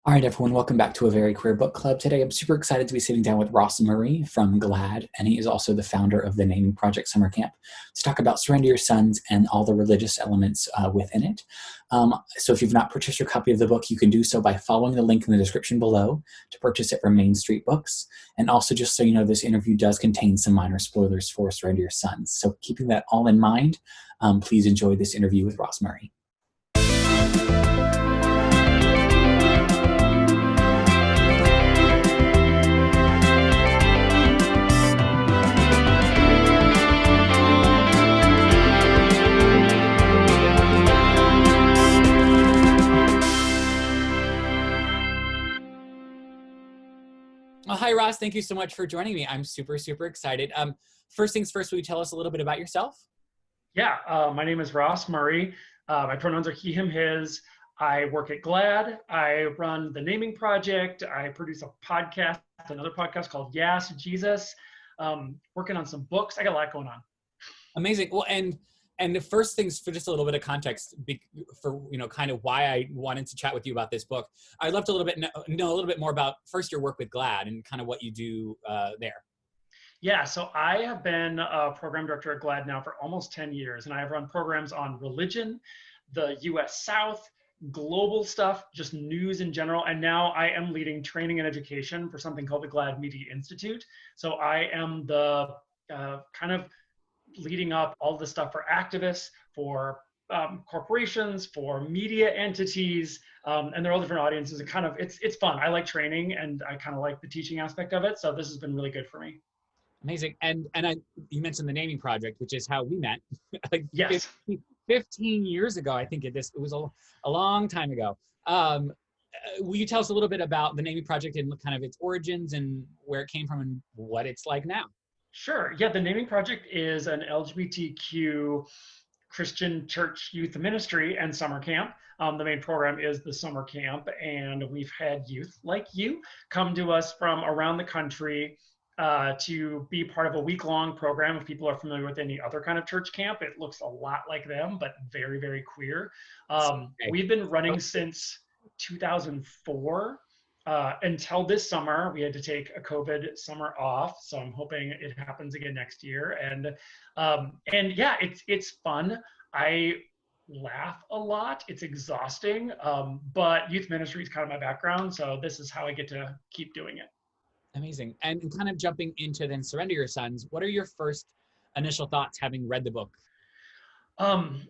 All right, everyone, welcome back to A Very Queer Book Club. Today, I'm super excited to be sitting down with Ross Murray from GLAAD, and he is also the founder of the Naming Project Summer Camp, to talk about Surrender Your Sons and all the religious elements within it. So if you've not purchased your copy of the book, you can do so by following the link in the description below to purchase it from Main Street Books. And also, just so you know, this interview does contain some minor spoilers for Surrender Your Sons. So keeping that all in mind, please enjoy this interview with Ross Murray. Well, hi, Ross. Thank you so much for joining me. I'm super excited. First things first, will you tell us a little bit about yourself? Yeah, my name is Ross Murray. My pronouns are he, him, his. I work at GLAAD. I run the Naming Project. I produce a podcast, another podcast called Yes, Jesus. Working on some books. I got a lot going on. Amazing. Well, and the first things, for just a little bit of context for, kind of why I wanted to chat with you about this book, I'd love to know a little bit more about first your work with GLAAD and kind of what you do there. Yeah, so I have been a program director at GLAAD now for almost 10 years, and I have run programs on religion, the US South, global stuff, just news in general, and now I am leading training and education for something called the GLAAD Media Institute. So I am the kind of leading up all the stuff for activists, for corporations, for media entities, and they're all different audiences. And it's fun. I like training, and I kind of like the teaching aspect of it. So this has been really good for me. Amazing. And you mentioned the Naming Project, which is how we met. Like yes. 15 years ago, I think it was a long time ago. Will you tell us a little bit about the Naming Project and kind of its origins and where it came from and what it's like now? Sure. Yeah, the Naming Project is an LGBTQ Christian church youth ministry and summer camp. The main program is the summer camp, and we've had youth like you come to us from around the country to be part of a week-long program. If people are familiar with any other kind of church camp, it looks a lot like them, but very, very queer. We've been running since 2004. Until this summer. We had to take a COVID summer off, so I'm hoping it happens again next year. And yeah, it's fun. I laugh a lot. It's exhausting, but youth ministry is kind of my background, so this is how I get to keep doing it. Amazing. And kind of jumping into then Surrender Your Sons, what are your first initial thoughts having read the book?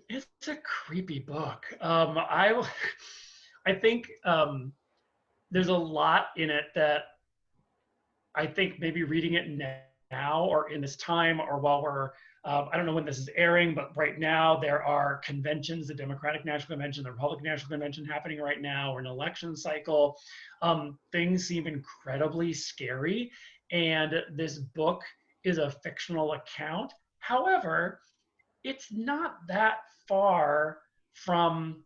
It's a creepy book. I think there's a lot in it that I think maybe reading it now or in this time or while we're, I don't know when this is airing, but right now there are conventions, the Democratic National Convention, the Republican National Convention happening right now. We're in an election cycle. Things seem incredibly scary. And this book is a fictional account. However, it's not that far from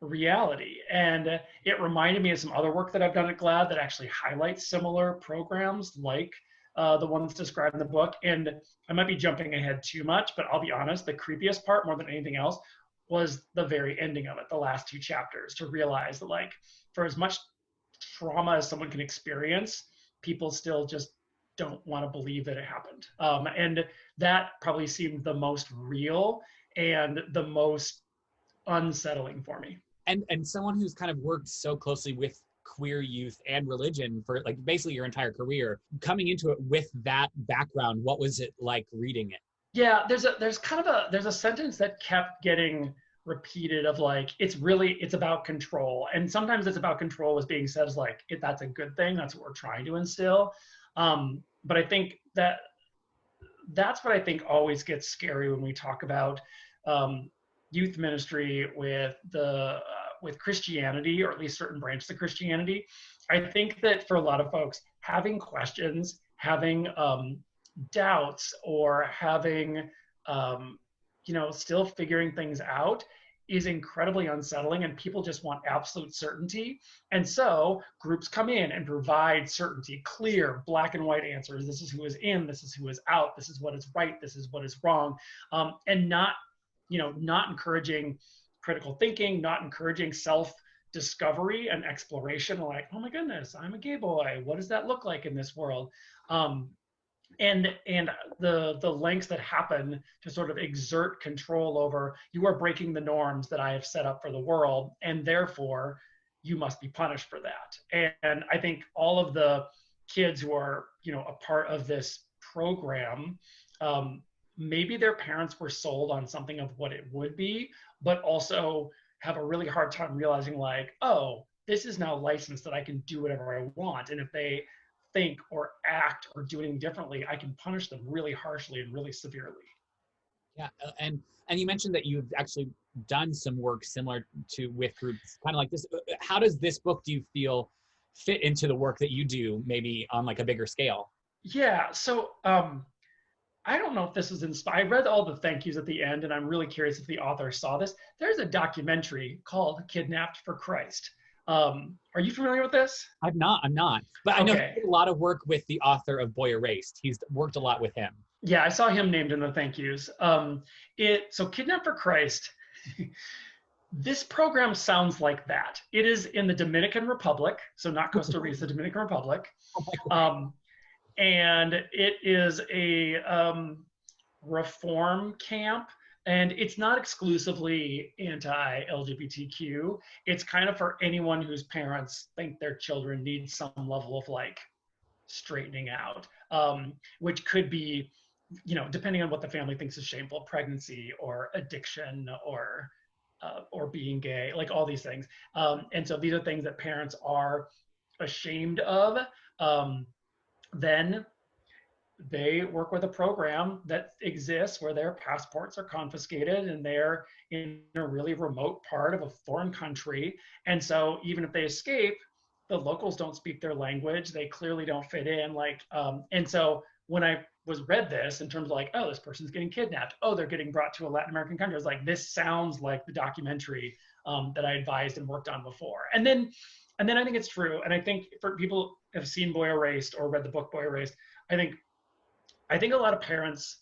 reality. And it reminded me of some other work that I've done at GLAAD that actually highlights similar programs like the ones described in the book. And I might be jumping ahead too much, but I'll be honest, the creepiest part more than anything else was the very ending of it, the last 2 chapters, to realize that, like, for as much trauma as someone can experience, people still just don't want to believe that it happened. And that probably seemed the most real and the most unsettling for me. And someone who's kind of worked so closely with queer youth and religion for like basically your entire career, coming into it with that background, what was it like reading it? Yeah, there's a sentence that kept getting repeated of like, it's about control. And sometimes it's about control as being said as like, that's a good thing. That's what we're trying to instill. But I think that's what I think always gets scary when we talk about youth ministry with Christianity, or at least certain branches of Christianity. I think that for a lot of folks, having questions, having doubts, or having still figuring things out is incredibly unsettling, and people just want absolute certainty. And so groups come in and provide certainty, clear black and white answers. This is who is in, this is who is out, this is what is right, this is what is wrong, and not encouraging critical thinking, not encouraging self discovery and exploration, like, oh my goodness, I'm a gay boy. What does that look like in this world? Um, and the lengths that happen to sort of exert control over, you are breaking the norms that I have set up for the world, and therefore you must be punished for that. And I think all of the kids who are, you know, a part of this program, maybe their parents were sold on something of what it would be, but also have a really hard time realizing, like, oh, this is now licensed that I can do whatever I want, and if they think or act or do anything differently, I can punish them really harshly and really severely. Yeah, and you mentioned that you've actually done some work similar to with groups, kind of like this. How does this book, do you feel, fit into the work that you do, maybe on like a bigger scale? Yeah, so I don't know if this was inspired. I read all the thank yous at the end, and I'm really curious if the author saw this. There's a documentary called Kidnapped for Christ. Are you familiar with this? I'm not, but I know he Okay. did a lot of work with the author of Boy Erased. He's worked a lot with him. Yeah, I saw him named in the thank yous. So Kidnapped for Christ. This program sounds like that. It is in the Dominican Republic, so not Costa Rica, the Dominican Republic. Oh my God. Um, and it is a reform camp, and it's not exclusively anti-LGBTQ. It's kind of for anyone whose parents think their children need some level of like straightening out, which could be, you know, depending on what the family thinks is shameful, pregnancy or addiction or being gay, like all these things. And so these are things that parents are ashamed of. Then they work with a program that exists where their passports are confiscated and they're in a really remote part of a foreign country. And so even if they escape, the locals don't speak their language. They clearly don't fit in. And so when I was read this in terms of like, oh, this person's getting kidnapped. Oh, they're getting brought to a Latin American country. I was like, this sounds like the documentary that I advised and worked on before. And then I think it's true. And I think for people who have seen Boy Erased or read the book Boy Erased, I think a lot of parents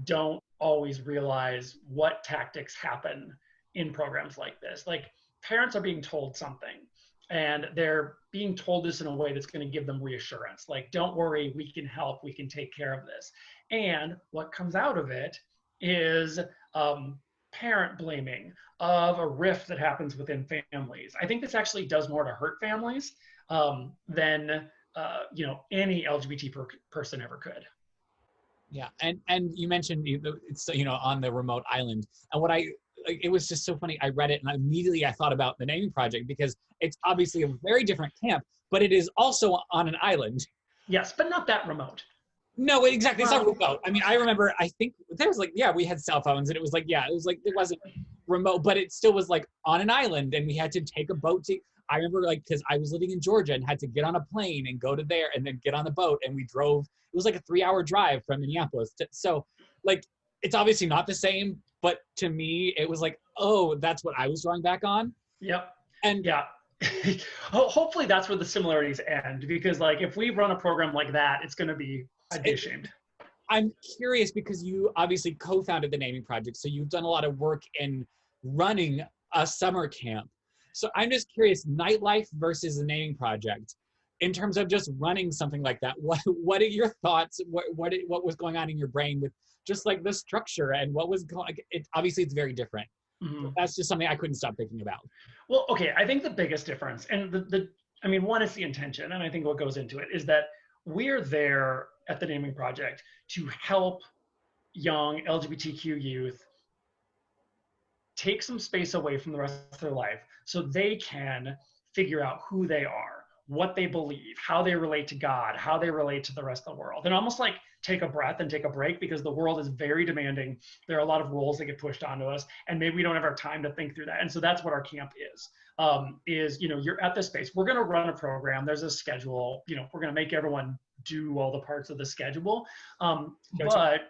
don't always realize what tactics happen in programs like this. Like, parents are being told something, and they're being told this in a way that's going to give them reassurance. Like, don't worry, we can help, we can take care of this. And what comes out of it is parent blaming of a rift that happens within families. I think this actually does more to hurt families than any LGBT person ever could. Yeah, and you mentioned it's on the remote island, and it was just so funny. I read it and immediately I thought about the naming project because it's obviously a very different camp, but it is also on an island. Yes, but not that remote. No, exactly. It's not remote. I mean, I remember, I think there was we had cell phones and it was it wasn't remote, but it still was like on an island and we had to take a boat I remember because I was living in Georgia and had to get on a plane and go to there and then get on the boat and we drove. It was like a 3-hour drive from Minneapolis. So it's obviously not the same, but to me, it was like, oh, that's what I was drawing back on. Yep. And yeah. Hopefully that's where the similarities end, because if we run a program like that, it's going to be, I'd be ashamed. I'm curious because you obviously co-founded the naming project. So you've done a lot of work in running a summer camp. So I'm just curious, nightlife versus the naming project, in terms of just running something like that. What are your thoughts? What was going on in your brain with just the structure and what was going? Obviously, it's very different. Mm-hmm. That's just something I couldn't stop thinking about. Well, okay, I think the biggest difference, and one is the intention, and I think what goes into it is that we're there at the naming project to help young LGBTQ youth take some space away from the rest of their life so they can figure out who they are, what they believe, how they relate to God, how they relate to the rest of the world, and almost take a breath and take a break, because the world is very demanding. There are a lot of roles that get pushed onto us, and maybe we don't have our time to think through that. And so that's what our camp is. You're at this space. We're going to run a program. There's a schedule. We're going to make everyone do all the parts of the schedule. But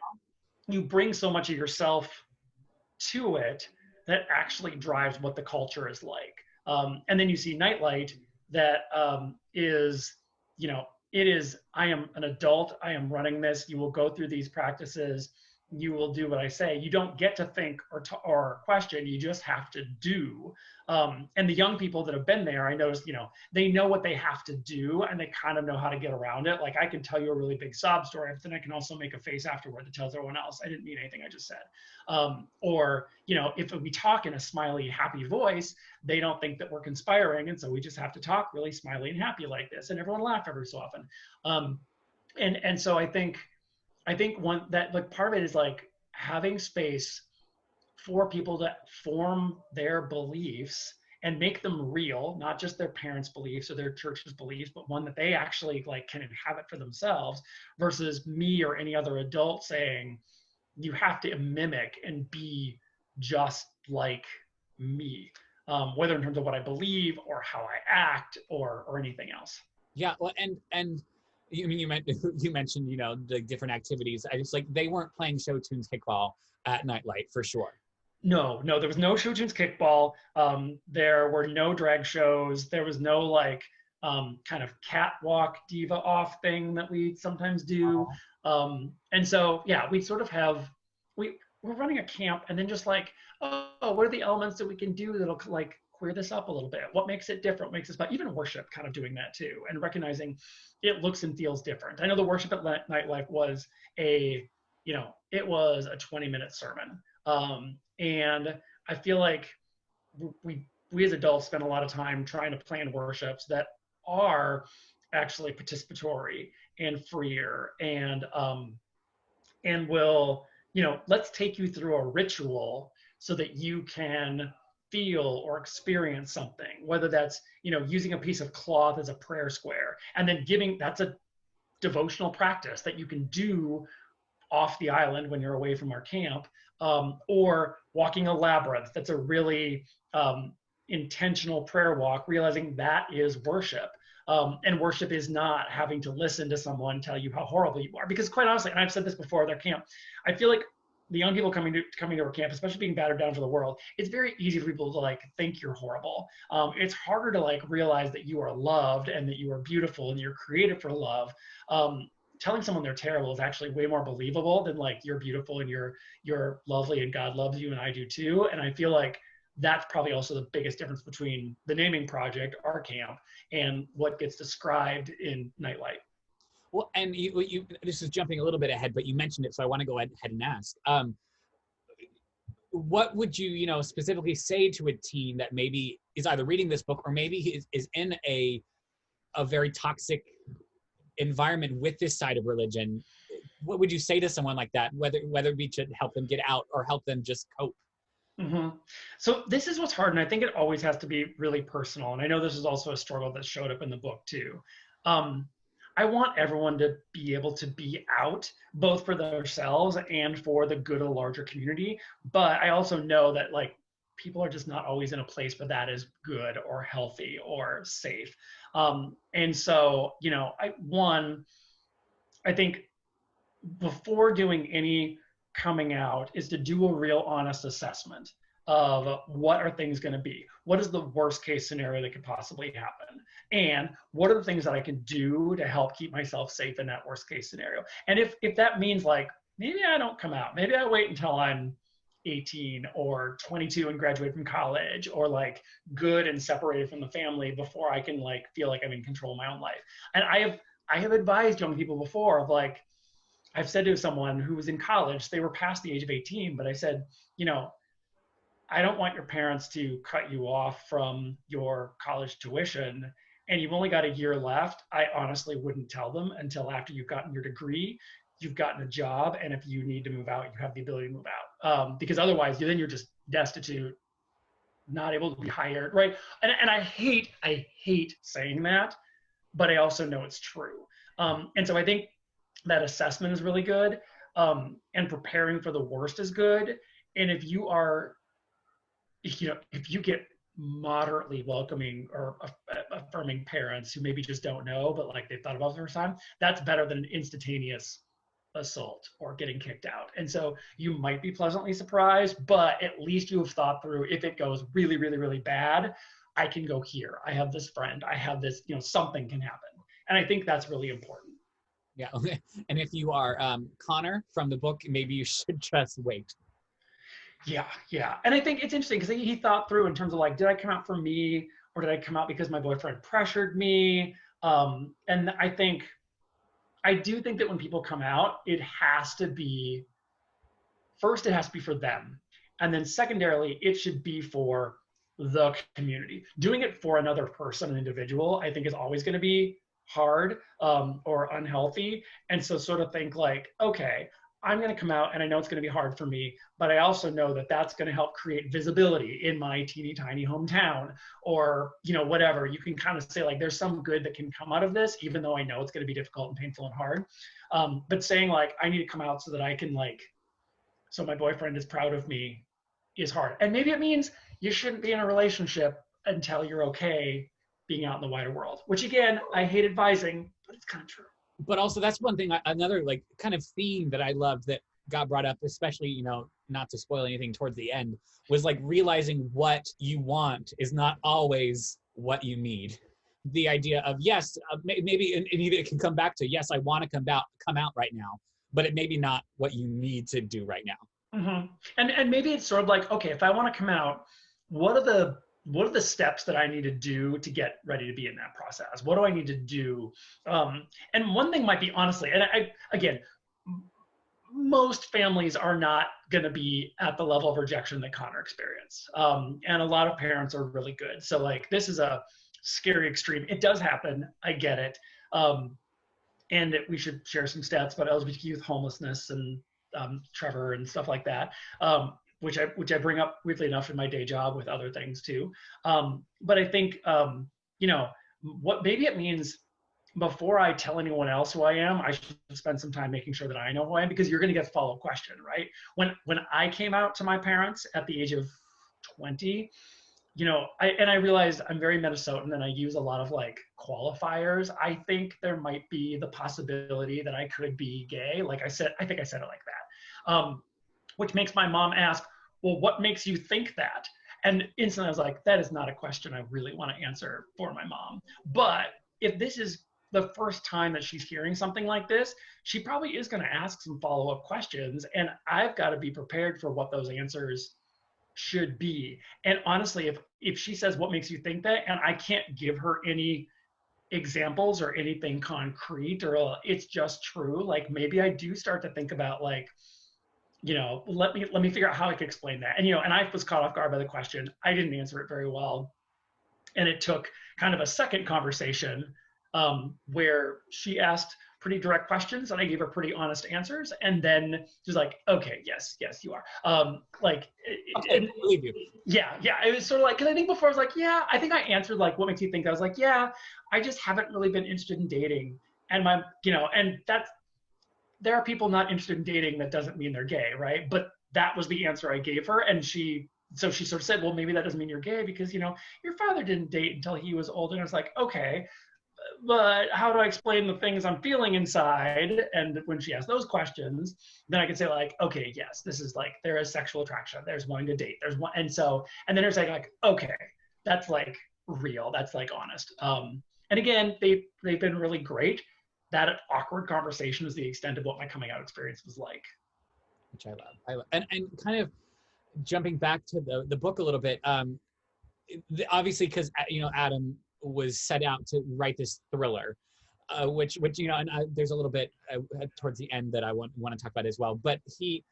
you bring so much of yourself to it that actually drives what the culture is like. And then you see Nightlight that is, it is, I am an adult, I am running this, you will go through these practices, you will do what I say. You don't get to think or question. You just have to do. And the young people that have been there, I noticed, they know what they have to do and they kind of know how to get around it. Like I can tell you a really big sob story, but then I can also make a face afterward that tells everyone else I didn't mean anything I just said. Or, if we talk in a smiley, happy voice, they don't think that we're conspiring. And so we just have to talk really smiley and happy like this. And everyone laugh every so often. And so I think one that like part of it is like having space for people to form their beliefs and make them real, not just their parents' beliefs or their church's beliefs, but one that they actually like can inhabit for themselves, versus me or any other adult saying you have to mimic and be just like me, whether in terms of what I believe or how I act or anything else. Yeah, well, and you mentioned the different activities. I just like they weren't playing show tunes kickball at Nightlight for sure. No, there was no show tunes kickball. There were no drag shows. There was no like kind of catwalk diva off thing that we sometimes do. And so yeah, we sort of have we're running a camp and then just like, oh, what are the elements that we can do that'll like queer this up a little bit? What makes it different? What makes it, but even worship kind of doing that too, and recognizing it looks and feels different. I know the worship at Nightlife was it was a 20-minute sermon. And I feel like we as adults spend a lot of time trying to plan worships that are actually participatory and freer and will, let's take you through a ritual so that you can feel or experience something, whether that's, using a piece of cloth as a prayer square and then that's a devotional practice that you can do off the island when you're away from our camp, or walking a labyrinth. That's a really intentional prayer walk, realizing that is worship. And worship is not having to listen to someone tell you how horrible you are. Because quite honestly, and I've said this before at their camp, I feel like the young people coming to our camp, especially being battered down for the world, it's very easy for people to like think you're horrible. It's harder to like realize that you are loved and that you are beautiful and you're created for love. Telling someone they're terrible is actually way more believable than like you're beautiful and you're lovely and God loves you and I do too. And I feel like that's probably also the biggest difference between the naming project, our camp, and what gets described in Nightlight. Well, and you this is jumping a little bit ahead, but you mentioned it, so I want to go ahead and ask. What would you, specifically say to a teen that maybe is either reading this book or maybe is in a very toxic environment with this side of religion? What would you say to someone like that, whether it be to help them get out or help them just cope? Mm-hmm. So this is what's hard, and I think it always has to be really personal. And I know this is also a struggle that showed up in the book too. I want everyone to be able to be out, both for themselves and for the good of the larger community. But I also know that like people are just not always in a place where that is good or healthy or safe. And so, I think before doing any coming out is to do a real honest assessment of what are things going to be? What is the worst case scenario that could possibly happen? And what are the things that I can do to help keep myself safe in that worst case scenario? And if that means like, maybe I don't come out, maybe I wait until I'm 18 or 22 and graduate from college, or like good and separated from the family before I can like feel like I'm in control of my own life. And I have advised young people before of like, I've said to someone who was in college, they were past the age of 18, but I said, I don't want your parents to cut you off from your college tuition and you've only got a year left. I honestly wouldn't tell them until after you've gotten your degree, you've gotten a job, and if you need to move out, you have the ability to move out. Because otherwise, then you're just destitute, not able to be hired, right? And I hate saying that, but I also know it's true. And so I think that assessment is really good, and preparing for the worst is good. And if you get moderately welcoming or affirming parents who maybe just don't know, but like they've thought about it the first time, that's better than an instantaneous assault or getting kicked out. And so you might be pleasantly surprised, but at least you have thought through, if it goes really, really, really bad, I can go here. I have this friend. I have this, something can happen. And I think that's really important. Yeah. And if you are Connor from the book, maybe you should just wait. Yeah, yeah. And I think it's interesting because he thought through in terms of like, did I come out for me or did I come out because my boyfriend pressured me? And I do think that when people come out, it has to be, first, it has to be for them. And then secondarily, it should be for the community. Doing it for another person, an individual, I think is always going to be hard or unhealthy. And so sort of think like, okay, I'm going to come out and I know it's going to be hard for me, but I also know that that's going to help create visibility in my teeny tiny hometown or, whatever. You can kind of say like, there's some good that can come out of this, even though I know it's going to be difficult and painful and hard. But saying like, I need to come out so that I can like, so my boyfriend is proud of me is hard. And maybe it means you shouldn't be in a relationship until you're okay being out in the wider world, which again, I hate advising, but it's kind of true. But also that's one thing, another like kind of theme that I loved that got brought up, especially, not to spoil anything towards the end, was like realizing what you want is not always what you need. The idea of, yes, maybe, and either it can come back to, yes, I want to come out right now, but it may be not what you need to do right now. Mm-hmm. And maybe it's sort of like, okay, if I want to come out, what are the steps that I need to do to get ready to be in that process? What do I need to do? And one thing might be, honestly, and again, most families are not going to be at the level of rejection that Connor experienced. And a lot of parents are really good. So like, this is a scary extreme. It does happen. I get it. And we should share some stats about LGBTQ youth homelessness and Trevor and stuff like that, which I bring up weirdly enough in my day job with other things too. But I think, what maybe it means before I tell anyone else who I am, I should spend some time making sure that I know who I am, because you're going to get a follow-up question, right? When I came out to my parents at the age of 20, I realized I'm very Minnesotan and I use a lot of like qualifiers. I think there might be the possibility that I could be gay. Like I think I said it like that, which makes my mom ask, well, what makes you think that? And instantly I was like, that is not a question I really want to answer for my mom. But if this is the first time that she's hearing something like this, she probably is going to ask some follow-up questions. And I've got to be prepared for what those answers should be. And honestly, if she says, what makes you think that? And I can't give her any examples or anything concrete, or it's just true, like maybe I do start to think about like, let me figure out how I can explain that. And, and I was caught off guard by the question. I didn't answer it very well. And it took kind of a second conversation where she asked pretty direct questions and I gave her pretty honest answers. And then she's like, okay, yes, you are. Okay, I believe you. Yeah. It was sort of like, because I think before I was like, yeah, I think I answered like, what makes you think that? I was like, yeah, I just haven't really been interested in dating. And and there are people not interested in dating. That doesn't mean they're gay, right? But that was the answer I gave her. And she sort of said, well, maybe that doesn't mean you're gay because, your father didn't date until he was old. And I was like, okay, but how do I explain the things I'm feeling inside? And when she asked those questions, then I could say like, okay, yes, this is like, there is sexual attraction. There's wanting to date. There's one. And then there's like, okay, that's like real. That's like honest. And again, they've been really great. That awkward conversation is the extent of what my coming out experience was like. Which I love. And kind of jumping back to the book a little bit, obviously, because, Adam was set out to write this thriller, which and there's a little bit towards the end that I want to talk about as well. But he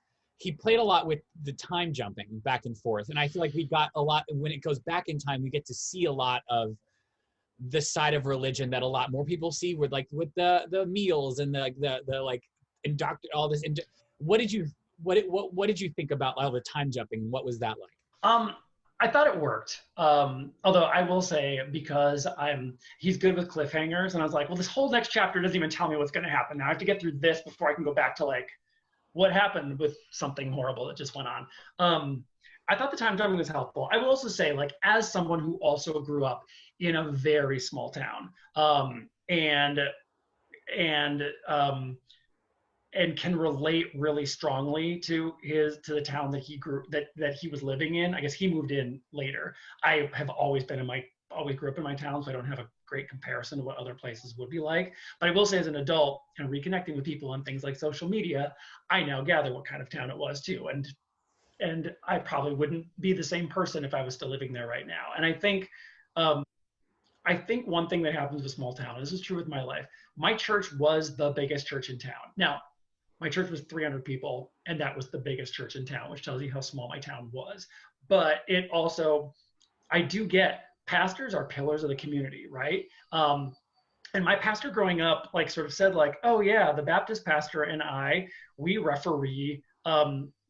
played a lot with the time jumping back and forth, and I feel like we got a lot when it goes back in time. We get to see a lot of the side of religion that a lot more people see with the meals and the like all this. What did you think about all the time jumping? What was that like? I thought it worked. Although I will say, because he's good with cliffhangers, and I was like, well, this whole next chapter doesn't even tell me what's going to happen. Now I have to get through this before I can go back to like what happened with something horrible that just went on. I thought the time jumping was helpful. I will also say, like, as someone who also grew up in a very small town, and can relate really strongly to the town that he was living in. I guess he moved in later. I have always grew up in my town, so I don't have a great comparison to what other places would be like. But I will say as an adult and reconnecting with people on things like social media, I now gather what kind of town it was too. And I probably wouldn't be the same person if I was still living there right now. And um, I think one thing that happens with a small town, this is true with my life, my church was the biggest church in town. Now, my church was 300 people, and that was the biggest church in town, which tells you how small my town was. But it also, I do get pastors are pillars of the community, right? And my pastor growing up, like, sort of said, like, oh yeah, the Baptist pastor and we referee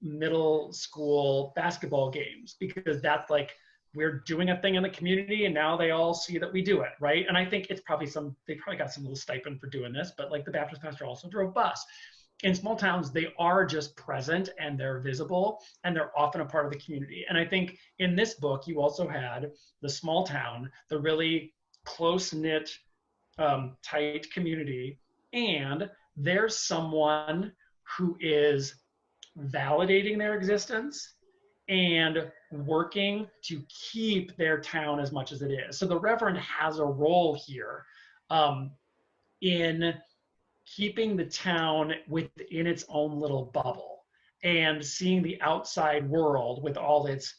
middle school basketball games because that's like we're doing a thing in the community, and now they all see that we do it, right? And I think it's probably they probably got some little stipend for doing this, but like the Baptist pastor also drove bus. In small towns, they are just present and they're visible and they're often a part of the community. And I think in this book, you also had the small town, the really close-knit, tight community, and there's someone who is validating their existence and working to keep their town as much as it is. So the Reverend has a role here in keeping the town within its own little bubble and seeing the outside world with all its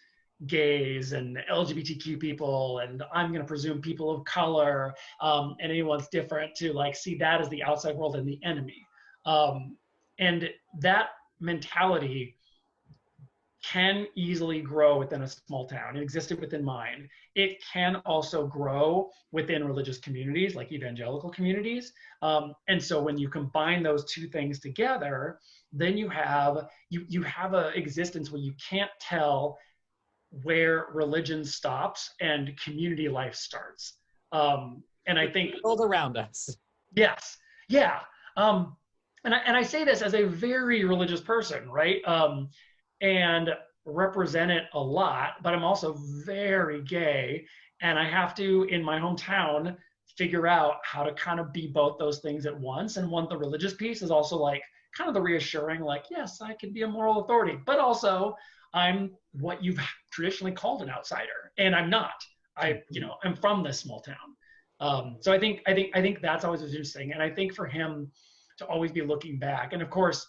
gays and LGBTQ people, and I'm going to presume people of color, and anyone's different, to like see that as the outside world and the enemy. And that mentality can easily grow within a small town. It existed within mine. It can also grow within religious communities, like evangelical communities. And so when you combine those two things together, then you have a existence where you can't tell where religion stops and community life starts. And I think world around us. Yes, yeah. And I say this as a very religious person, right? And represent it a lot, but I'm also very gay, and I have to, in my hometown, figure out how to kind of be both those things at once. And the religious piece is also like kind of the reassuring, like, yes, I can be a moral authority, but also I'm what you've traditionally called an outsider, and I'm not. I'm from this small town. So I think that's always interesting, and I think for him to always be looking back, and of course,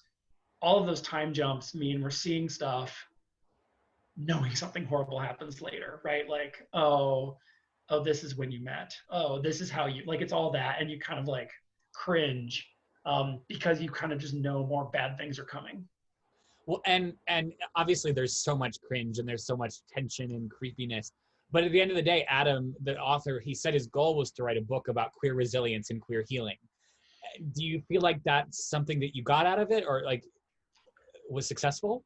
all of those time jumps mean we're seeing stuff, knowing something horrible happens later, right? Like, oh, this is when you met. Oh, this is how you, like, it's all that, and you kind of like cringe because you kind of just know more bad things are coming. Well, and obviously there's so much cringe and there's so much tension and creepiness. But at the end of the day, Adam, the author, he said his goal was to write a book about queer resilience and queer healing. Do you feel like that's something that you got out of it, or like was successful?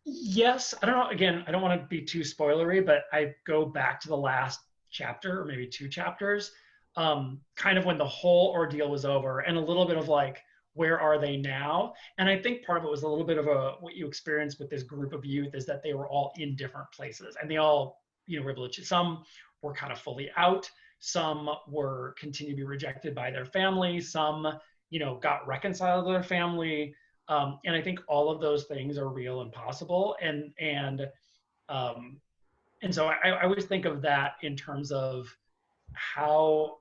Yes. I don't know. Again, I don't want to be too spoilery, but I go back to the last chapter or maybe two chapters, kind of when the whole ordeal was over, and a little bit of like, where are they now? And I think part of it was a little bit of what you experienced with this group of youth is that they were all in different places, and they all, were able to, some were kind of fully out, some were continue to be rejected by their family, some, got reconciled to their family. And I think all of those things are real and possible. And so I always think of that in terms of how,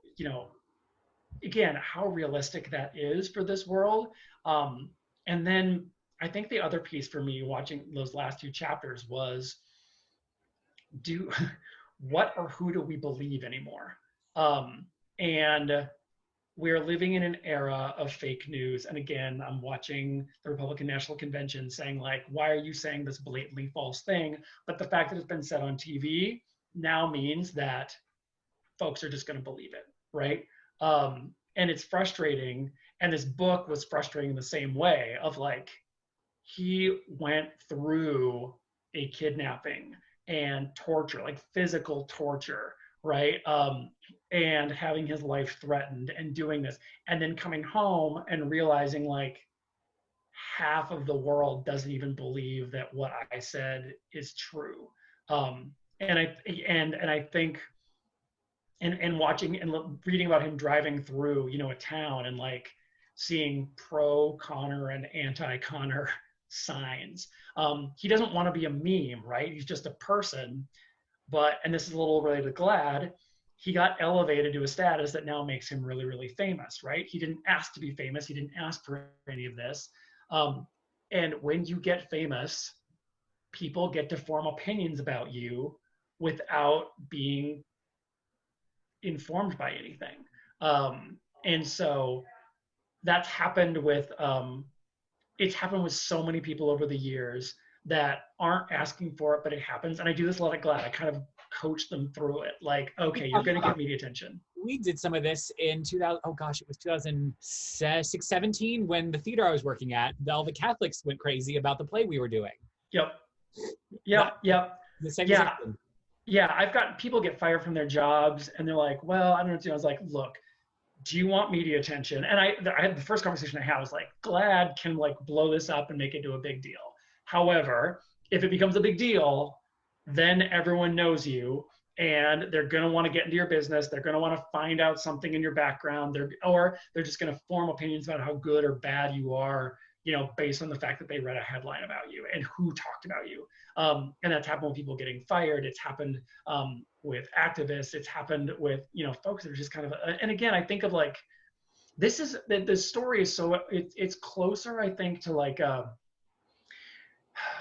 again, how realistic that is for this world. And then I think the other piece for me watching those last two chapters was, what or who do we believe anymore? And we're living in an era of fake news. And again, I'm watching the Republican National Convention saying, like, why are you saying this blatantly false thing? But the fact that it's been said on TV now means that folks are just going to believe it, right? And it's frustrating. And this book was frustrating in the same way of like, he went through a kidnapping and torture, like physical torture, right? And having his life threatened and doing this, and then coming home and realizing like half of the world doesn't even believe that what I said is true. And I think, and watching and reading about him driving through, a town and like seeing pro Connor and anti Connor signs. He doesn't want to be a meme, right? He's just a person. But, and this is a little related to GLAAD, he got elevated to a status that now makes him really, really famous, right? He didn't ask to be famous. He didn't ask for any of this. And when you get famous, people get to form opinions about you without being informed by anything. And so that's happened with, it's happened with so many people over the years that aren't asking for it, but it happens. And I do this a lot at GLAAD. I kind of coach them through it. Like, okay, you're going to get media attention. We did some of this in 2000. Oh gosh, it was 2006, 17 when the theater I was working at, all the Catholics went crazy about the play we were doing. Yep. The same Yeah. thing. Yeah. I've got people get fired from their jobs and they're like, well, I don't know what to do. I was like, look, do you want media attention? And I had the first conversation I had was like, GLAAD can like blow this up and make it into a big deal. However, if it becomes a big deal, then everyone knows you and they're going to want to get into your business. They're going to want to find out something in your background. They're just going to form opinions about how good or bad you are, based on the fact that they read a headline about you and who talked about you. And that's happened with people getting fired. It's happened with activists. It's happened with, folks that are just kind of, and again, I think of like, the story is so, it's closer, I think, to like,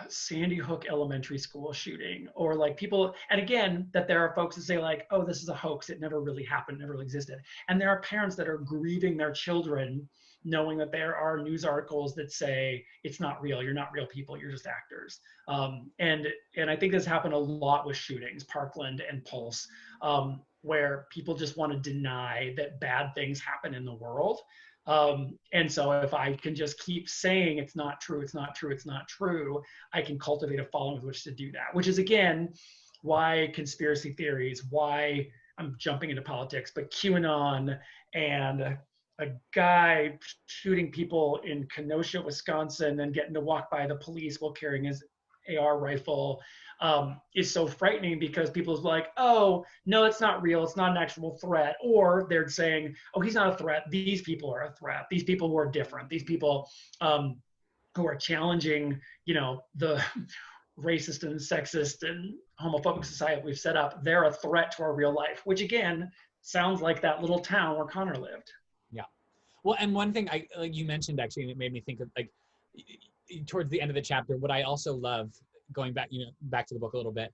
Sandy Hook Elementary School shooting, or like people, and again, that there are folks that say like, oh, this is a hoax. It never really happened, never really existed. And there are parents that are grieving their children, knowing that there are news articles that say it's not real. You're not real people. You're just actors. And I think this happened a lot with shootings, Parkland and Pulse, where people just want to deny that bad things happen in the world. And so if I can just keep saying it's not true, it's not true, it's not true, I can cultivate a following with which to do that, which is again, why conspiracy theories, why I'm jumping into politics, but QAnon and a guy shooting people in Kenosha, Wisconsin and getting to walk by the police while carrying his AR rifle is so frightening because people's like, oh, no, it's not real. It's not an actual threat. Or they're saying, oh, he's not a threat. These people are a threat. These people who are different. These people who are challenging, the racist and sexist and homophobic society we've set up, they're a threat to our real life, which again, sounds like that little town where Connor lived. Yeah. Well, and one thing you mentioned actually, and it made me think of like towards the end of the chapter, what I also love going back, back to the book a little bit,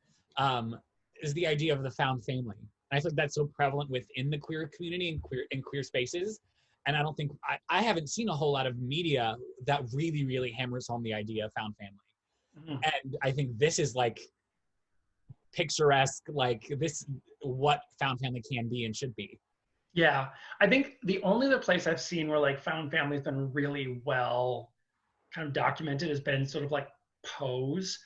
is the idea of the found family. And I think that's so prevalent within the queer community and queer spaces. And I don't think, I haven't seen a whole lot of media that really, really hammers home the idea of found family. Mm-hmm. And I think this is like picturesque, like this, what found family can be and should be. Yeah. I think the only other place I've seen where like found family has been really well kind of documented has been sort of like Pose,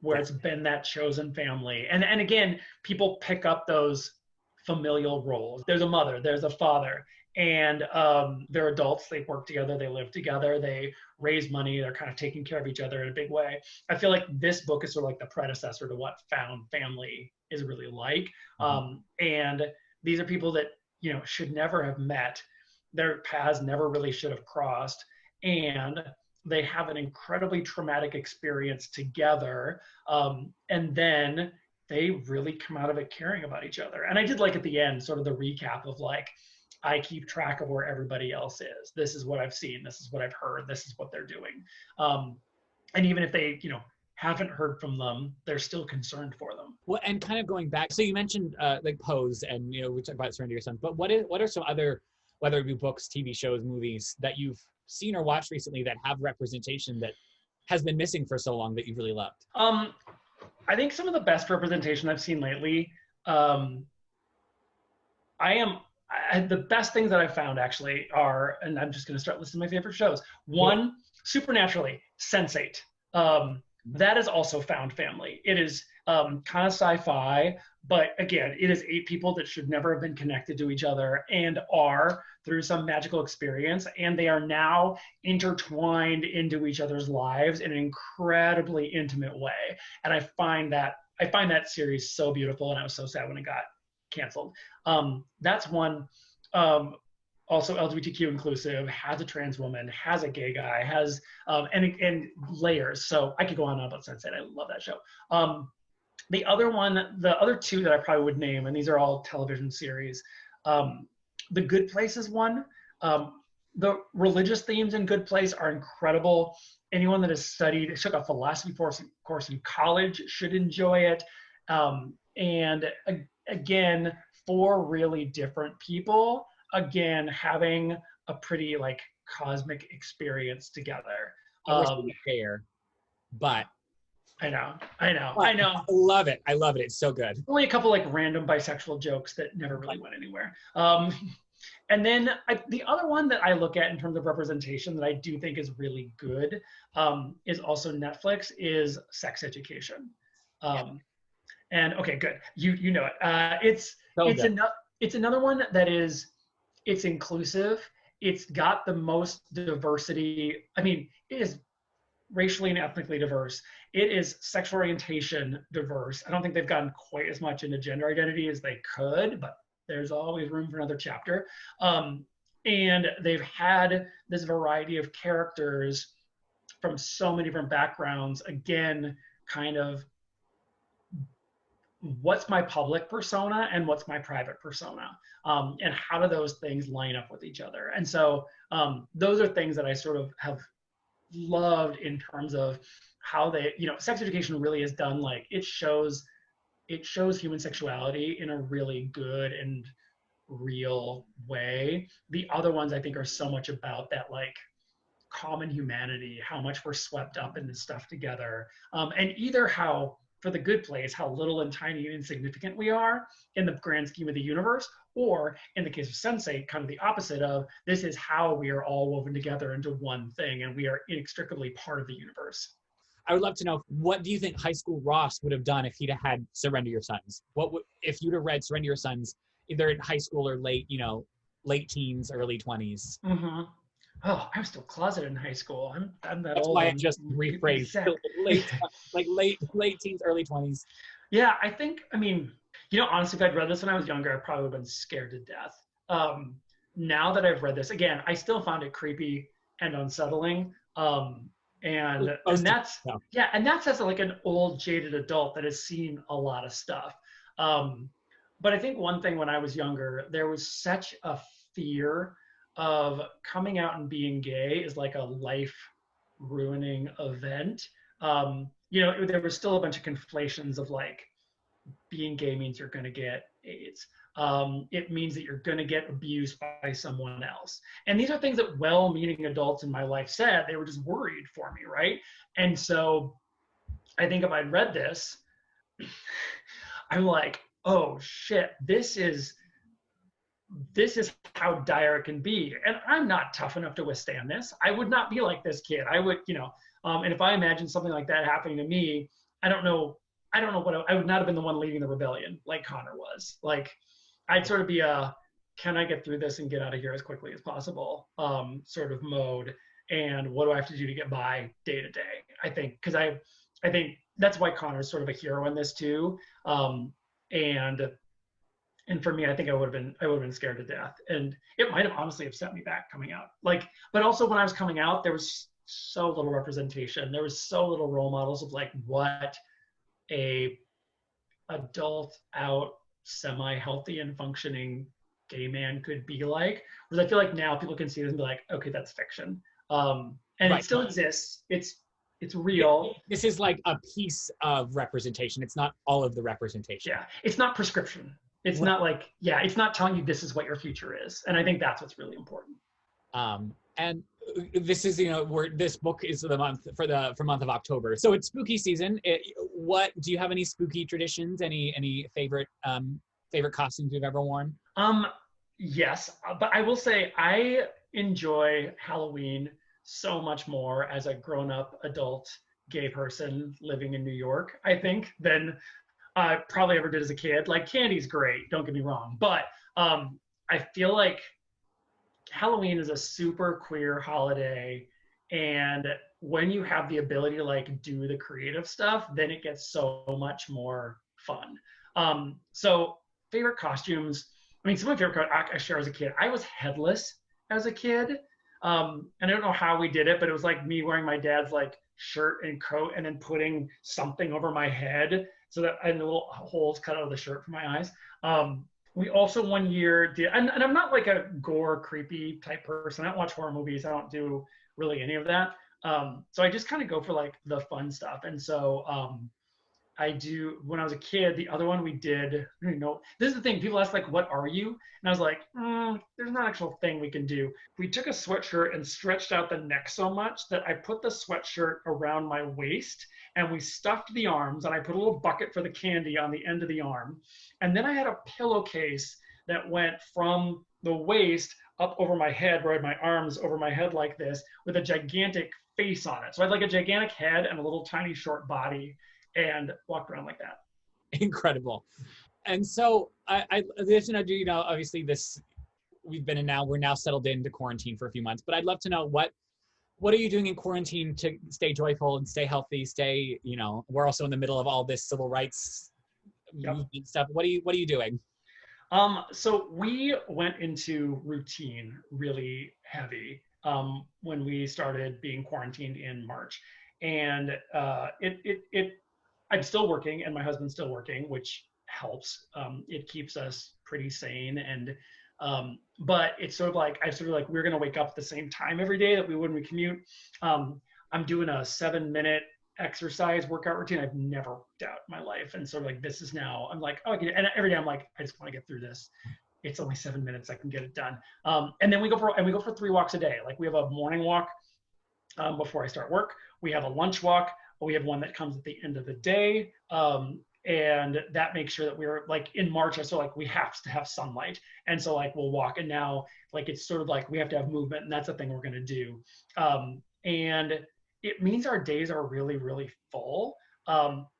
where it's been that chosen family. And again, people pick up those familial roles. There's a mother, there's a father, and they're adults, they work together, they live together, they raise money, they're kind of taking care of each other in a big way. I feel like this book is sort of like the predecessor to what found family is really like. And these are people that, should never have met. Their paths never really should have crossed. And they have an incredibly traumatic experience together. And then they really come out of it caring about each other. And I did like at the end, sort of the recap of like, I keep track of where everybody else is. This is what I've seen. This is what I've heard. This is what they're doing. And even if they, haven't heard from them, they're still concerned for them. Well, and kind of going back, so you mentioned like Pose and, we talked about Surrender Your Son, but what are some other, whether it be books, TV shows, movies that you've seen or watched recently that have representation that has been missing for so long that you've really loved? I think some of the best representation I've seen lately, the best things that I've found actually are, and I'm just going to start listing my favorite shows. One, Supernaturally, Sense8. That is also found family. It is kind of sci-fi, but again, it is 8 people that should never have been connected to each other and are through some magical experience, and they are now intertwined into each other's lives in an incredibly intimate way. And I find that series so beautiful, and I was so sad when it got canceled. That's one. Also LGBTQ inclusive, has a trans woman, has a gay guy, has and layers. So I could go on and on about Sense8. I love that show. The other one, the other two that I probably would name, and these are all television series, the Good Place is one. The religious themes in Good Place are incredible. Anyone that has studied, took a philosophy course in college should enjoy it. And again, four really different people, again, having a pretty like cosmic experience together. I wish we could share, but I know. I love it. I love it. It's so good. Only a couple like random bisexual jokes that never really went anywhere. And then the other one that I look at in terms of representation that I do think is really good is also Netflix, is Sex Education. And okay, good. You know it. It's another one that it's inclusive. It's got the most diversity. I mean, it is racially and ethnically diverse. It is sexual orientation diverse. I don't think they've gotten quite as much into gender identity as they could, but there's always room for another chapter. And they've had this variety of characters from so many different backgrounds. Again, kind of what's my public persona and what's my private persona, and how do those things line up with each other? And so those are things that I sort of have loved in terms of how they, Sex Education really is done, like it shows human sexuality in a really good and real way. The other ones I think are so much about that like common humanity, how much we're swept up in this stuff together, and either how, for the Good Place, how little and tiny and insignificant we are in the grand scheme of the universe, or in the case of Sense8, kind of the opposite of, this is how we are all woven together into one thing and we are inextricably part of the universe. I would love to know, what do you think High School Ross would have done if he'd had Surrender Your Sons? If you'd have read Surrender Your Sons, either in high school or late teens, early 20s? Mm-hmm. Oh, I was still closeted in high school. I'm that That's old. why I just rephrased late teens, early 20s. Yeah, I think, honestly, if I'd read this when I was younger, I probably would have been scared to death. Now that I've read this, again, I still found it creepy and unsettling. And that's as like an old jaded adult that has seen a lot of stuff. But I think one thing when I was younger, there was such a fear of coming out and being gay is like a life ruining event. There was still a bunch of conflations of like, being gay means you're going to get AIDS. It means that you're going to get abused by someone else. And these are things that well-meaning adults in my life said. They were just worried for me, right? And so I think if I'd read this, I'm like, oh shit, this is how dire it can be. And I'm not tough enough to withstand this. I would not be like this kid. I would, and if I imagine something like that happening to me, I don't know what I would not have been the one leading the rebellion like Connor was. Like, I'd sort of be can I get through this and get out of here as quickly as possible sort of mode. And what do I have to do to get by day to day? I think, because I think that's why Connor's sort of a hero in this too. And for me, I think I would have been scared to death. And it might have honestly upset me back coming out. Like, but also when I was coming out, there was so little representation. There was so little role models of like what a adult out semi-healthy and functioning gay man could be like. Whereas I feel like now people can see this and be like, okay, that's fiction. And it still exists. It's real. This is like a piece of representation. It's not all of the representation. Yeah, it's not prescription. It's not like, it's not telling you this is what your future is. And I think that's what's really important. And this is, this book is the month for month of October. So it's spooky season. What do you have any spooky traditions? Any favorite costumes you've ever worn? Yes, but I will say I enjoy Halloween so much more as a grown-up adult gay person living in New York, I think, than I probably ever did as a kid. Like, candy's great, don't get me wrong, but I feel like Halloween is a super queer holiday, and when you have the ability to like do the creative stuff, then it gets so much more fun. So favorite costumes, some of my favorite I share as a kid, I was headless as a kid. And I don't know how we did it, but it was like me wearing my dad's like shirt and coat and then putting something over my head so that I had little holes cut out of the shirt for my eyes. We also one year did, and I'm not like a gore, creepy type person. I don't watch horror movies. I don't do really any of that. So I just kind of go for like the fun stuff. And so I do, when I was a kid, the other one we did, this is the thing, people ask like, what are you? And I was like, there's not an actual thing we can do. We took a sweatshirt and stretched out the neck so much that I put the sweatshirt around my waist and we stuffed the arms and I put a little bucket for the candy on the end of the arm. And then I had a pillowcase that went from the waist up over my head, where I had my arms over my head like this with a gigantic face on it. So I had like a gigantic head and a little tiny short body, and walked around like that. Incredible. And so I listen to, obviously this, we're now settled into quarantine for a few months, but I'd love to know what are you doing in quarantine to stay joyful and stay healthy, we're also in the middle of all this civil rights movement stuff. What are you doing? So we went into routine really heavy when we started being quarantined in March. And I'm still working and my husband's still working, which helps. It keeps us pretty sane. And but it's sort of like we're gonna wake up at the same time every day that we would when we commute. I'm doing a 7-minute exercise workout routine I've never worked out in my life. And sort of like this is now, I'm like, oh, and every day I'm like, I just want to get through this. It's only 7 minutes, I can get it done. And then we go for 3 walks a day. Like we have a morning walk before I start work. We have a lunch walk. We have one that comes at the end of the day. And that makes sure that we're like in March, so like we have to have sunlight. And so like we'll walk, and now like it's sort of like we have to have movement, and that's the thing we're gonna do. And it means our days are really, really full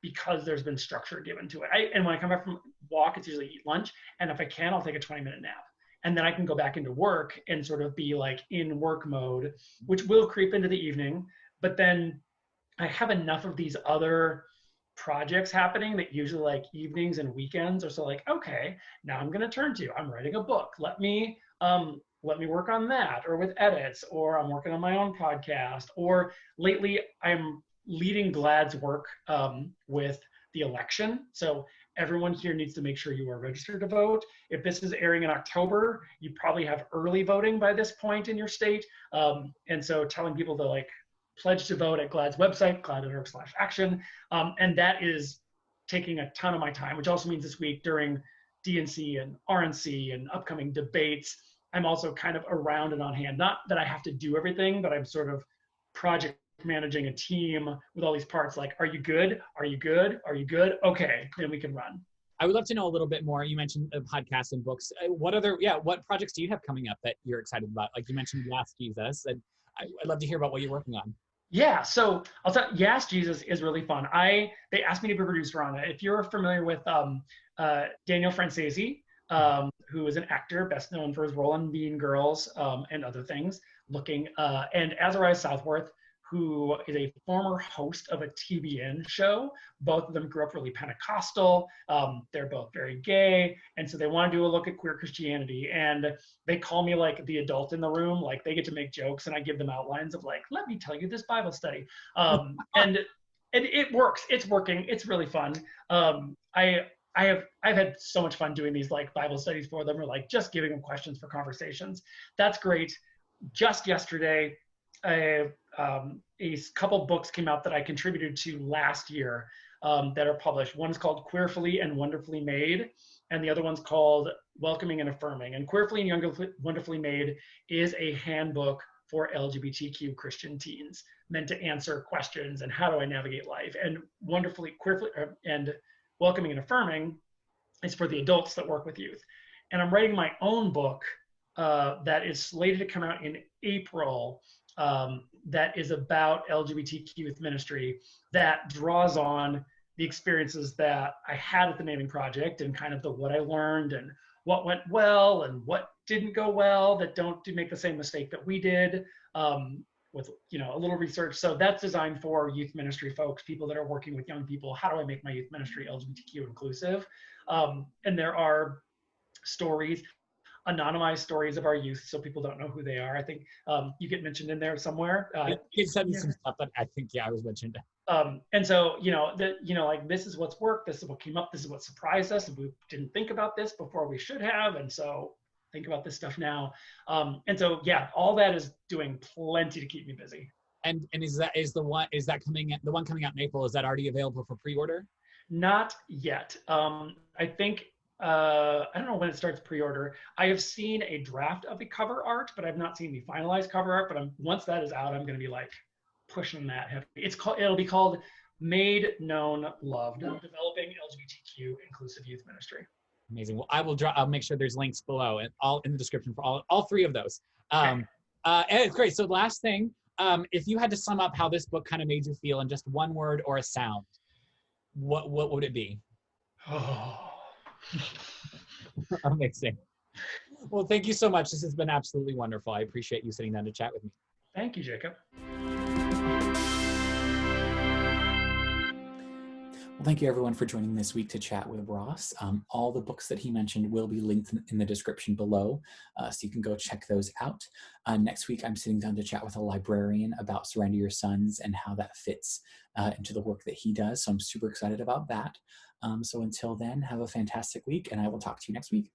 because there's been structure given to it. And when I come back from walk, it's usually eat lunch. And if I can, I'll take a 20-minute nap. And then I can go back into work and sort of be like in work mode, which will creep into the evening. But then I have enough of these other projects happening that usually like evenings and weekends are so like, okay, now I'm going to turn to, I'm writing a book. Let me work on that, or with edits, or I'm working on my own podcast, or lately I'm leading GLAAD's work with the election. So everyone here needs to make sure you are registered to vote. If this is airing in October, you probably have early voting by this point in your state. And so telling people to like pledge to vote at GLAAD's website, glaad.org/action. And that is taking a ton of my time, which also means this week during DNC and RNC and upcoming debates, I'm also kind of around and on hand. Not that I have to do everything, but I'm sort of project managing a team with all these parts. Like, are you good? Are you good? Are you good? Okay, then we can run. I would love to know a little bit more. You mentioned podcasts and books. What projects do you have coming up that you're excited about? Like you mentioned Last Jesus, and I'd love to hear about what you're working on. Yeah, so I'll tell you, Yes, Jesus is really fun. They asked me to be a producer on it. If you're familiar with Daniel Francesi, who is an actor, best known for his role in Mean Girls and other things, and Azariah Southworth, who is a former host of a TBN show. Both of them grew up really Pentecostal. They're both very gay. And so they want to do a look at queer Christianity. And they call me like the adult in the room. Like they get to make jokes and I give them outlines of like, let me tell you this Bible study. And it works. It's working. It's really fun. I've had so much fun doing these like Bible studies for them, or like just giving them questions for conversations. That's great. Just yesterday, a couple books came out that I contributed to last year that are published. One's called Queerfully and Wonderfully Made, and the other one's called Welcoming and Affirming. And Queerfully and Wonderfully Made is a handbook for LGBTQ Christian teens, meant to answer questions and how do I navigate life. And Queerfully and Welcoming and Affirming is for the adults that work with youth. And I'm writing my own book that is slated to come out in April. That is about LGBTQ youth ministry, that draws on the experiences that I had at the Naming Project and kind of what I learned and what went well and what didn't go well, that don't make the same mistake that we did with a little research. So that's designed for youth ministry folks, people that are working with young people. How do I make my youth ministry LGBTQ inclusive? And there are stories. anonymize stories of our youth so people don't know who they are. I think you get mentioned in there somewhere. You sent me Yeah. some stuff that I think, yeah, I was mentioned. And so, like this is what's worked, this is what came up, this is what surprised us, and we didn't think about this before we should have, and so think about this stuff now. And so, yeah, all that is doing plenty to keep me busy. And is the one coming out in April? Is that already available for pre-order? Not yet. I think I don't know when it starts pre-order. I have seen a draft of the cover art, but I've not seen the finalized cover art. But once that is out, I'm going to be like pushing that heavy. It'll be called Made, Known, Loved: Developing LGBTQ Inclusive Youth Ministry. Amazing. Well, I'll make sure there's links below and all in the description for all three of those. Okay. And it's great. So last thing, if you had to sum up how this book kind of made you feel in just one word or a sound, what would it be? Oh. Amazing. Well, thank you so much. This has been absolutely wonderful. I appreciate you sitting down to chat with me. Thank you, Jacob. Well, thank you everyone for joining this week to chat with Ross. All the books that he mentioned will be linked in the description below, so you can go check those out. Next week, I'm sitting down to chat with a librarian about Surrender Your Sons and how that fits into the work that he does. So I'm super excited about that. So until then, have a fantastic week, and I will talk to you next week.